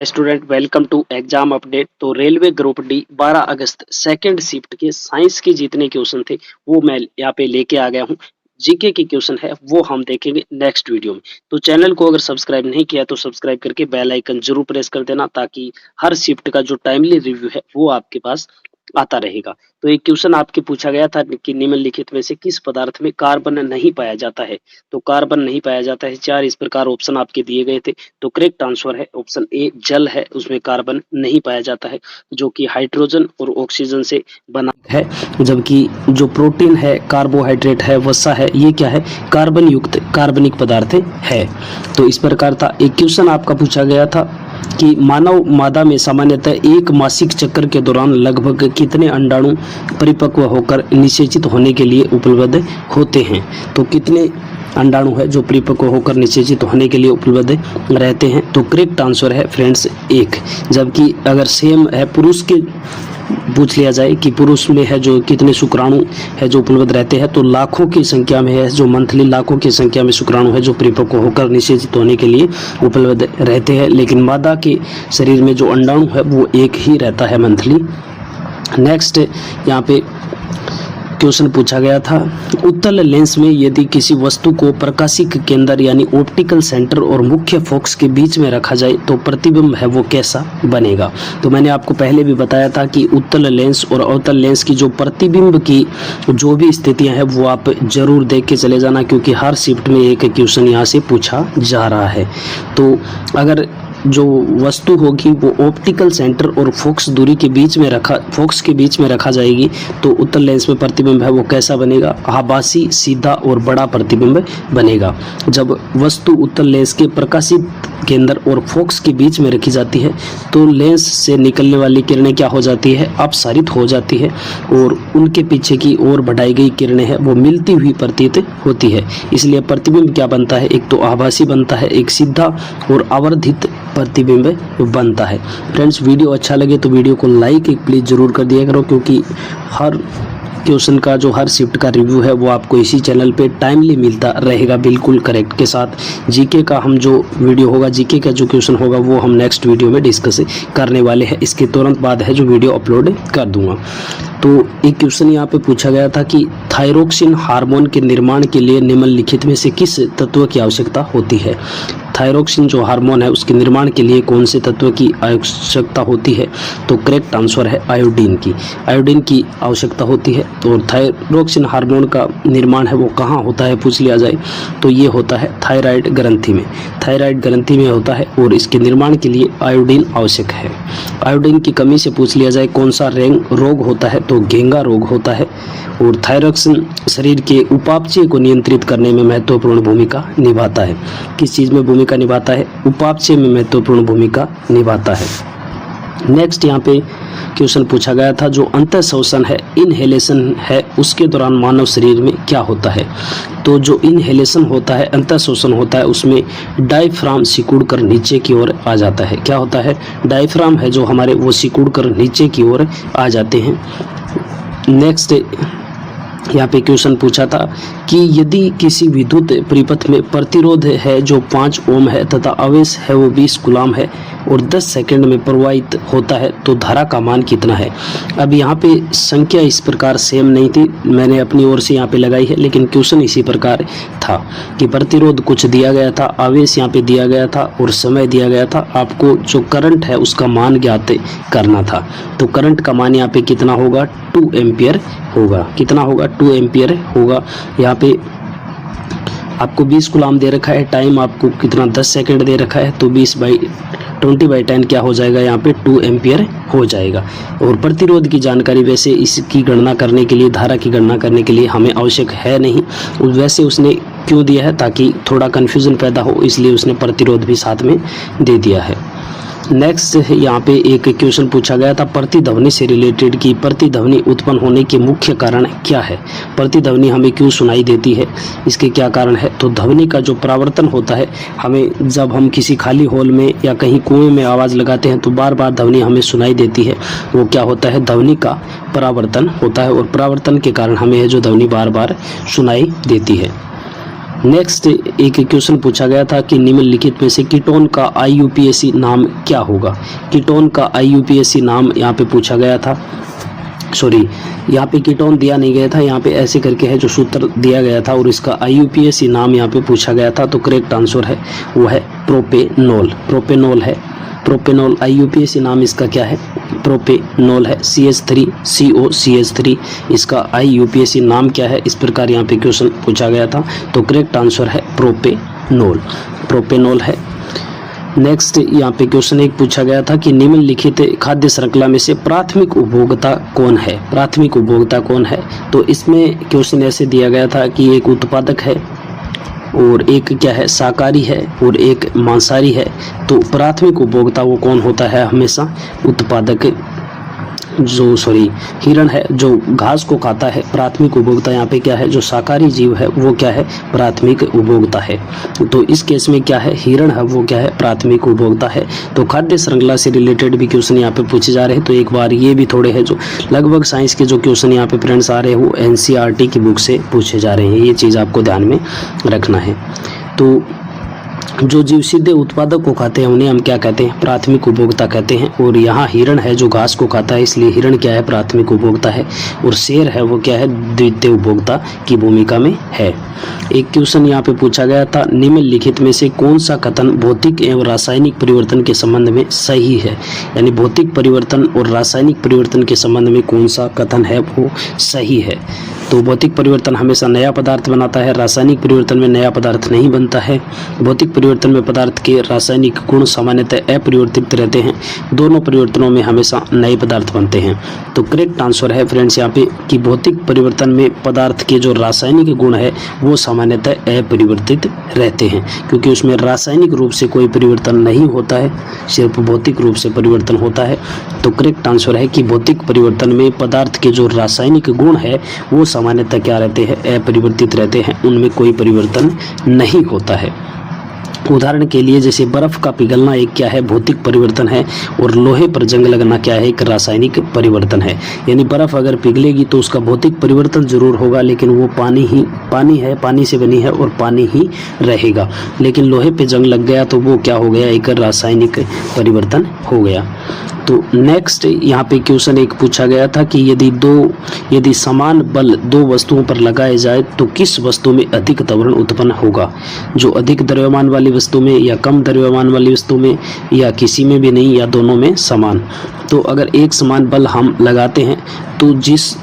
Student welcome to exam update. तो railway group D 12 अगस्त second shift के science के जितने क्वेश्चन थे वो मैं यहाँ पे लेके आ गया हूँ। जीके के क्वेश्चन है वो हम देखेंगे नेक्स्ट वीडियो में। तो चैनल को अगर सब्सक्राइब नहीं किया तो सब्सक्राइब करके बेल आइकन जरूर प्रेस कर देना ताकि हर शिफ्ट का जो टाइमली रिव्यू है वो आपके पास आता रहेगा। तो एक क्वेश्चन आपके पूछा गया था कि निम्नलिखित में से किस पदार्थ में कार्बन नहीं पाया जाता है। तो कार्बन नहीं पाया जाता है, चार इस प्रकार ऑप्शन आपके दिए गए थे। तो करेक्ट आंसर है ऑप्शन ए, जल है, उसमें कार्बन नहीं पाया जाता है जो कि हाइड्रोजन और ऑक्सीजन से बना है। जबकि जो प्रोटीन है, कार्बोहाइड्रेट है, वसा है, ये क्या है, कार्बन युक्त कार्बनिक पदार्थ है। तो इस प्रकार था। एक क्वेश्चन आपका पूछा गया था कि मानव मादा में सामान्यतः एक मासिक चक्र के दौरान लगभग कितने अंडाणु परिपक्व होकर निषेचित होने के लिए उपलब्ध होते हैं। तो कितने अंडाणु है जो परिपक्व होकर निषेचित होने के लिए उपलब्ध रहते हैं। तो करेक्ट आंसर है फ्रेंड्स एक। जबकि अगर सेम है पुरुष के पूछ लिया जाए कि पुरुष में है जो कितने शुक्राणु है जो उपलब्ध रहते हैं, तो लाखों की संख्या में है, जो मंथली लाखों की संख्या में शुक्राणु है जो परिपक्व होकर निषेचित होने के लिए उपलब्ध रहते हैं। लेकिन मादा के शरीर में जो अंडाणु है वो एक ही रहता है मंथली। नेक्स्ट यहाँ पे क्वेश्चन पूछा गया था, उत्तल लेंस में यदि किसी वस्तु को प्रकाशिक केंद्र यानी ऑप्टिकल सेंटर और मुख्य फोकस के बीच में रखा जाए तो प्रतिबिंब है वो कैसा बनेगा। तो मैंने आपको पहले भी बताया था कि उत्तल लेंस और अवतल लेंस की जो प्रतिबिंब की जो भी स्थितियां हैं वो आप जरूर देख के चले जाना, क्योंकि हर शिफ्ट में एक क्वेश्चन यहाँ से पूछा जा रहा है। तो अगर जो वस्तु होगी वो ऑप्टिकल सेंटर और फोकस दूरी के बीच में फोकस के बीच में रखा जाएगी तो उत्तल लेंस में प्रतिबिंब है वो कैसा बनेगा, आभासी, सीधा और बड़ा प्रतिबिंब बनेगा। जब वस्तु उत्तल लेंस के प्रकाशित केंद्र और फोकस के बीच में रखी जाती है तो लेंस से निकलने वाली किरणें क्या हो जाती है, अपसारित हो जाती है और उनके पीछे की ओर बढ़ाई गई किरणें हैं वो मिलती हुई प्रतीत होती है। इसलिए प्रतिबिंब क्या बनता है, एक तो आभासी बनता है, एक सीधा और आवर्धित प्रतिबिंब बनता है। फ्रेंड्स, वीडियो अच्छा लगे तो वीडियो को लाइक प्लीज जरूर कर दिया करो, क्योंकि हर क्वेश्चन का जो हर शिफ्ट का रिव्यू है वो आपको इसी चैनल पे टाइमली मिलता रहेगा बिल्कुल करेक्ट के साथ। जीके का हम जो वीडियो होगा, जीके का जो क्वेश्चन होगा वो हम नेक्स्ट वीडियो में डिस्कस करने वाले हैं। इसके तुरंत बाद है जो वीडियो अपलोड कर दूंगा। तो एक क्वेश्चन यहाँ पे पूछा गया था कि थायरोक्सिन हार्मोन के निर्माण के लिए निम्नलिखित में से किस तत्व की आवश्यकता होती है। थायरोक्सिन जो हार्मोन है उसके निर्माण के लिए कौन से तत्व की आवश्यकता होती है। तो करेक्ट आंसर है आयोडीन की आवश्यकता होती है। तो थायरोक्सिन हार्मोन का निर्माण है वो कहाँ होता है पूछ लिया जाए तो ये होता है थायराइड ग्रंथि में होता है और इसके निर्माण के लिए आयोडीन आवश्यक है। आयोडीन की कमी से पूछ लिया जाए कौन सा रोग होता है तो घेंगा रोग होता है। और थायरोक्सिन शरीर के उपापचय को नियंत्रित करने में महत्वपूर्ण भूमिका निभाता है। किस चीज़ में भूमिका निभाता है, उपापचय में महत्वपूर्ण भूमिका निभाता है। नेक्स्ट यहाँ पे क्वेश्चन पूछा गया था, जो अंतः श्वसन है, इनहेलेशन है, उसके दौरान मानव शरीर में क्या होता है। तो जो इनहेलेशन होता है, अंतः श्वसन होता है, उसमें डायफ्राम सिकुड़ कर नीचे की ओर आ जाता है। क्या होता है, डायफ्राम है जो हमारे वो सिकुड़ कर नीचे की ओर आ जाते हैं। नेक्स्ट यहाँ पे क्वेश्चन पूछा था कि यदि किसी विद्युत परिपथ में प्रतिरोध है जो 5 ओम है तथा आवेश है वो 20 कूलम है और 10 सेकंड में प्रवाहित होता है तो धारा का मान कितना है। अब यहाँ पे संख्या इस प्रकार सेम नहीं थी, मैंने अपनी ओर से यहाँ पे लगाई है, लेकिन क्वेश्चन इसी प्रकार था कि प्रतिरोध कुछ दिया गया था, आवेश यहाँ पे दिया गया था और समय दिया गया था। आपको जो करंट है उसका मान ज्ञात करना था। तो करंट का मान यहाँ पे कितना होगा, 2 एम्पियर होगा। कितना होगा, 2 एम्पियर होगा। यहाँ पे आपको 20 कूलम दे रखा है, टाइम आपको कितना 10 सेकंड दे रखा है, तो 20/10 क्या हो जाएगा, यहाँ पे 2 एम्पियर हो जाएगा। और प्रतिरोध की जानकारी वैसे इसकी गणना करने के लिए, धारा की गणना करने के लिए हमें आवश्यक है नहीं, वैसे उसने क्यों दिया है ताकि थोड़ा कन्फ्यूज़न पैदा हो, इसलिए उसने प्रतिरोध भी साथ में दे दिया है। नेक्स्ट यहाँ पे एक क्वेश्चन पूछा गया था प्रतिध्वनि से रिलेटेड कि प्रतिध्वनि उत्पन्न होने के मुख्य कारण क्या है। प्रतिध्वनि हमें क्यों सुनाई देती है, इसके क्या कारण है। तो ध्वनि का जो परावर्तन होता है, हमें जब हम किसी खाली हॉल में या कहीं कुएं में आवाज़ लगाते हैं तो बार बार ध्वनि हमें सुनाई देती है। वो क्या होता है, ध्वनि का परावर्तन होता है और परावर्तन के कारण हमें जो ध्वनि बार बार सुनाई देती है। नेक्स्ट एक क्वेश्चन पूछा गया था कि निम्नलिखित में से कीटोन का IUPAC नाम क्या होगा। कीटोन का IUPAC नाम यहाँ पे पूछा गया था, सॉरी यहाँ पे कीटोन दिया नहीं गया था, यहाँ पे ऐसे करके है जो सूत्र दिया गया था और इसका IUPAC नाम यहाँ पे पूछा गया था। तो करेक्ट आंसर है वो है प्रोपेनॉल। प्रोपेनॉल है, प्रोपेनॉल IUPAC नाम इसका क्या है, प्रोपेनॉल है। CH3COCH3 इसका IUPAC नाम क्या है, इस प्रकार यहाँ पे क्वेश्चन पूछा गया था। तो करेक्ट आंसर है प्रोपेनॉल, प्रोपेनॉल है। नेक्स्ट यहाँ पे क्वेश्चन एक पूछा गया था कि निम्नलिखित खाद्य श्रृंखला में से प्राथमिक उपभोक्ता कौन है। प्राथमिक उपभोक्ता कौन है, तो इसमें क्वेश्चन ऐसे दिया गया था कि एक उत्पादक है और एक क्या है शाकाहारी है और एक मांसाहारी है। तो प्राथमिक उपभोक्ता वो कौन होता है, हमेशा उत्पादक जो हिरण है जो घास को खाता है। प्राथमिक उपभोक्ता यहाँ पे क्या है, जो शाकाहारी जीव है वो क्या है, प्राथमिक उपभोक्ता है। तो इस केस में क्या है, हिरण है वो क्या है, प्राथमिक उपभोक्ता है। तो खाद्य श्रृंखला से रिलेटेड भी क्वेश्चन यहाँ पे पूछे जा रहे हैं। तो एक बार ये भी थोड़े हैं जो लगभग साइंस के जो क्वेश्चन यहाँ पे फ्रेंड्स आ रहे हैं वो NCERT की बुक से पूछे जा रहे हैं, ये चीज़ आपको ध्यान में रखना है। तो जो जीव सीधे उत्पादक को खाते हैं उन्हें हम क्या कहते हैं, प्राथमिक उपभोक्ता कहते हैं। और यहाँ हिरण है जो घास को खाता है, इसलिए हिरण क्या है, प्राथमिक उपभोक्ता है। और शेर है वो क्या है, द्वितीय उपभोक्ता की भूमिका में है। एक क्वेश्चन यहाँ पे पूछा गया था, निम्नलिखित में से कौन सा कथन भौतिक एवं रासायनिक परिवर्तन के संबंध में सही है। यानी भौतिक परिवर्तन और रासायनिक परिवर्तन के संबंध में कौन सा कथन है वो सही है। तो भौतिक परिवर्तन हमेशा नया पदार्थ बनाता है, रासायनिक परिवर्तन में नया पदार्थ नहीं बनता है। भौतिक परिवर्तन में पदार्थ के रासायनिक गुण सामान्यतः अपरिवर्तित रहते हैं, दोनों परिवर्तनों में हमेशा नए पदार्थ बनते हैं। तो करेक्ट आंसर है फ्रेंड्स यहाँ पे कि भौतिक परिवर्तन में पदार्थ के जो रासायनिक गुण है वो सामान्यतः अपरिवर्तित रहते हैं, क्योंकि उसमें रासायनिक रूप से कोई परिवर्तन नहीं होता है, सिर्फ भौतिक रूप से परिवर्तन होता है। तो करेक्ट आंसर है कि भौतिक परिवर्तन में पदार्थ के जो रासायनिक गुण है वो सामान्यतः क्या रहते हैं, अपरिवर्तित रहते हैं, उनमें कोई परिवर्तन नहीं होता है। उदाहरण के लिए जैसे बर्फ का पिघलना एक क्या है, भौतिक परिवर्तन है, और लोहे पर जंग लगना क्या है, एक रासायनिक परिवर्तन है। यानी बर्फ अगर पिघलेगी तो उसका भौतिक परिवर्तन जरूर होगा, लेकिन वो पानी है, पानी से बनी है और पानी ही रहेगा। लेकिन लोहे पे जंग लग गया तो वो क्या हो गया, एक रासायनिक परिवर्तन हो गया। तो नेक्स्ट यहाँ पे क्वेश्चन एक पूछा गया था कि यदि समान बल दो वस्तुओं पर लगाए जाए तो किस वस्तु में अधिक त्वरण उत्पन्न होगा। जो अधिक द्रव्यमान वाली वस्तु में, या कम द्रव्यमान वाली वस्तु में, या किसी में भी नहीं, या दोनों में समान। तो अगर एक समान बल हम लगाते हैं तो जिस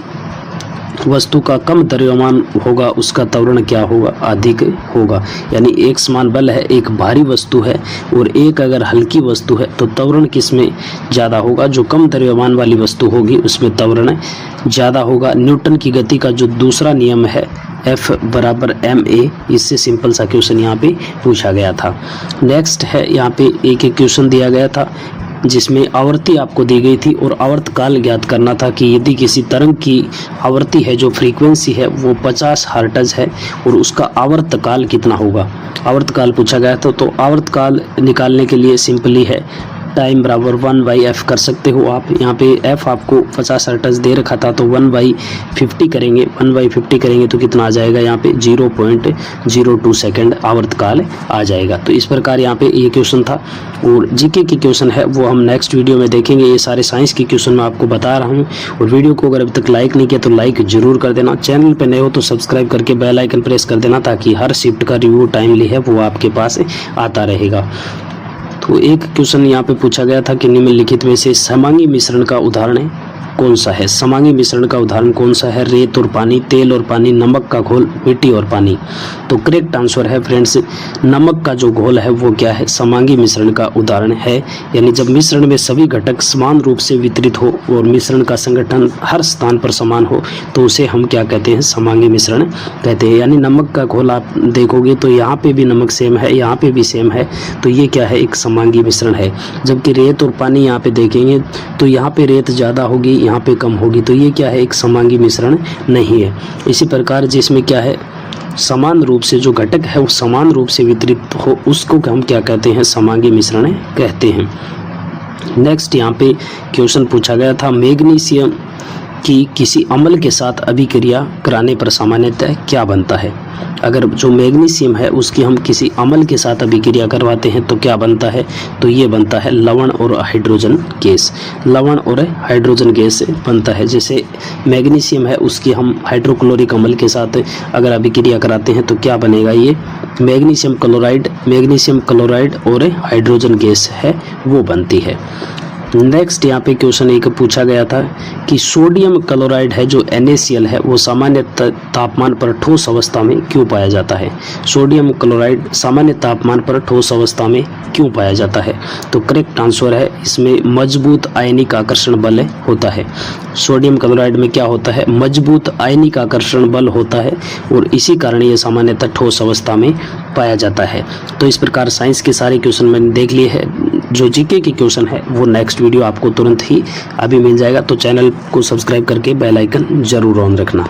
वस्तु का कम द्रव्यमान होगा उसका त्वरण क्या होगा, अधिक होगा। यानी एक समान बल है, एक भारी वस्तु है और एक अगर हल्की वस्तु है, तो त्वरण किस में ज़्यादा होगा, जो कम द्रव्यमान वाली वस्तु होगी उसमें त्वरण ज़्यादा होगा। न्यूटन की गति का जो दूसरा नियम है F बराबर ma, इससे सिंपल सा क्वेश्चन यहाँ पे पूछा गया था। नेक्स्ट है यहाँ पे एक क्वेश्चन दिया गया था जिसमें आवर्ती आपको दी गई थी और आवर्त काल ज्ञात करना था कि यदि किसी तरंग की आवर्ती है, जो फ्रीक्वेंसी है वो 50 हर्ट्ज है और उसका आवर्त काल कितना होगा। आवर्त काल पूछा गया था। तो आवर्त काल निकालने के लिए सिंपली है टाइम बराबर 1/f कर सकते हो आप। यहाँ पे f आपको 50 हर्ट्ज दे रखा था, तो 1/50 करेंगे। 1/50 करेंगे तो कितना आ जाएगा, यहाँ पे 0.02 सेकेंड आवर्तकाल आ जाएगा। तो इस प्रकार यहाँ पे ये क्वेश्चन था। और जीके की क्वेश्चन है वो हम नेक्स्ट वीडियो में देखेंगे। ये सारे साइंस की क्वेश्चन मैं आपको बता रहा हूँ। और वीडियो को अगर अभी तक लाइक नहीं किया तो लाइक जरूर कर देना। चैनल पर नए हो तो सब्सक्राइब करके बेल आइकन प्रेस कर देना, ताकि हर शिफ्ट का रिव्यू टाइमली है वो आपके पास आता रहेगा। तो एक क्वेश्चन यहाँ पे पूछा गया था कि निम्नलिखित में से समांगी मिश्रण का उदाहरण कौन सा है। समांगी मिश्रण का उदाहरण कौन सा है, रेत और पानी, तेल और पानी, नमक का घोल, मिट्टी और पानी। तो करेक्ट आंसर है फ्रेंड्स, नमक का जो घोल है वो क्या है, समांगी मिश्रण का उदाहरण है। यानी जब मिश्रण में सभी घटक समान रूप से वितरित हो और मिश्रण का संगठन हर स्थान पर समान हो तो उसे हम क्या कहते हैं, समांगी मिश्रण कहते हैं। यानी नमक का घोल आप देखोगे तो यहाँ पे भी नमक सेम है, यहाँ पे भी सेम है, तो ये क्या है, एक समांगी मिश्रण है। जबकि रेत और पानी यहाँ पे देखेंगे तो यहाँ पे रेत ज़्यादा होगी, यहाँ पे कम होगी, तो ये क्या है, एक समांगी मिश्रण नहीं है। इसी प्रकार जिसमें क्या है, समान रूप से जो घटक है वो समान रूप से वितरित हो उसको हम क्या कहते हैं, समांगी मिश्रण कहते हैं। नेक्स्ट यहाँ पे क्वेश्चन पूछा गया था, मैग्नीशियम कि किसी अम्ल के साथ अभिक्रिया कराने पर सामान्यतः क्या बनता है। अगर जो मैग्नीशियम है उसकी हम किसी अम्ल के साथ अभिक्रिया करवाते हैं तो क्या बनता है, तो ये बनता है लवण और हाइड्रोजन गैस। लवण और हाइड्रोजन गैस बनता है। जैसे मैग्नीशियम है उसकी हम हाइड्रोक्लोरिक अम्ल के साथ अगर अभिक्रिया कराते हैं तो क्या बनेगा, ये मैग्नीशियम क्लोराइड और हाइड्रोजन गैस है वो बनती है। नेक्स्ट यहाँ पे क्वेश्चन एक पूछा गया था कि सोडियम क्लोराइड है जो NaCl है वो सामान्य तापमान पर ठोस अवस्था में क्यों पाया जाता है। सोडियम क्लोराइड सामान्य तापमान पर ठोस अवस्था में क्यों पाया जाता है, तो करेक्ट आंसर है इसमें मजबूत आयनिक आकर्षण बल होता है। सोडियम क्लोराइड में क्या होता है, मजबूत आयनिक आकर्षण बल होता है और इसी कारण ये सामान्यतः ठोस अवस्था में पाया जाता है। तो इस प्रकार साइंस के सारे क्वेश्चन मैंने देख लिए हैं। जो जीके के क्वेश्चन है वो नेक्स्ट वीडियो आपको तुरंत ही अभी मिल जाएगा, तो चैनल को सब्सक्राइब करके बेल आइकन जरूर ऑन रखना।